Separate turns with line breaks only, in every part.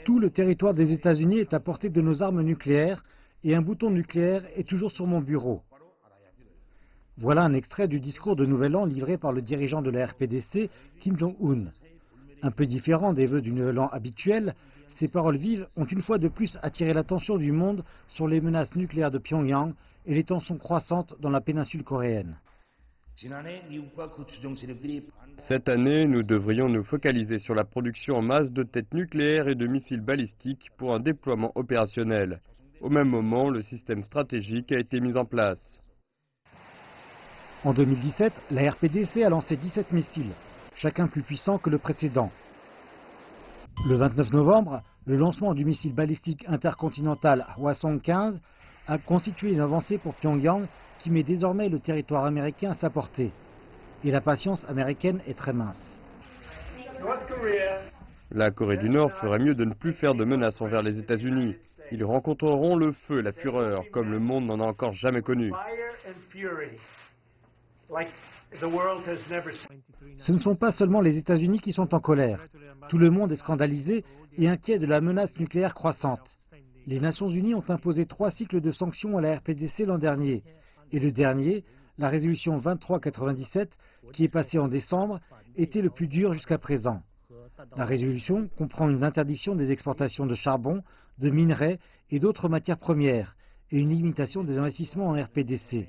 Tout le territoire des États-Unis est à portée de nos armes nucléaires et un bouton nucléaire est toujours sur mon bureau. Voilà un extrait du discours de Nouvel An livré par le dirigeant de la RPDC, Kim Jong-un. Un peu différent des vœux du Nouvel An habituel, ces paroles vives ont une fois de plus attiré l'attention du monde sur les menaces nucléaires de Pyongyang et les tensions croissantes dans la péninsule coréenne.
Cette année, nous devrions nous focaliser sur la production en masse de têtes nucléaires et de missiles balistiques pour un déploiement opérationnel. Au même moment, le système stratégique a été mis en place.
En 2017, la RPDC a lancé 17 missiles, chacun plus puissant que le précédent. Le 29 novembre, le lancement du missile balistique intercontinental Hwasong-15 a constitué une avancée pour Pyongyang qui met désormais le territoire américain à sa portée. Et la patience américaine est très mince.
La Corée du Nord ferait mieux de ne plus faire de menaces envers les États-Unis. Ils rencontreront le feu et la fureur, comme le monde n'en a encore jamais connu.
Ce ne sont pas seulement les États-Unis qui sont en colère. Tout le monde est scandalisé et inquiet de la menace nucléaire croissante. Les Nations Unies ont imposé 3 cycles de sanctions à la RPDC l'an dernier. Et le dernier, la résolution 2397, qui est passée en décembre, était le plus dur jusqu'à présent. La résolution comprend une interdiction des exportations de charbon, de minerais et d'autres matières premières, et une limitation des investissements en RPDC.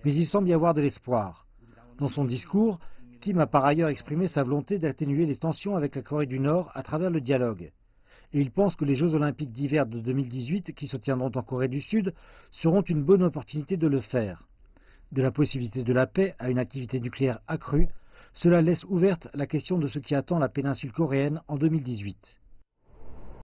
Mais il semble y avoir de l'espoir. Dans son discours, Kim a par ailleurs exprimé sa volonté d'atténuer les tensions avec la Corée du Nord à travers le dialogue. Et il pense que les Jeux Olympiques d'hiver de 2018, qui se tiendront en Corée du Sud, seront une bonne opportunité de le faire. De la possibilité de la paix à une activité nucléaire accrue, cela laisse ouverte la question de ce qui attend la péninsule coréenne en 2018.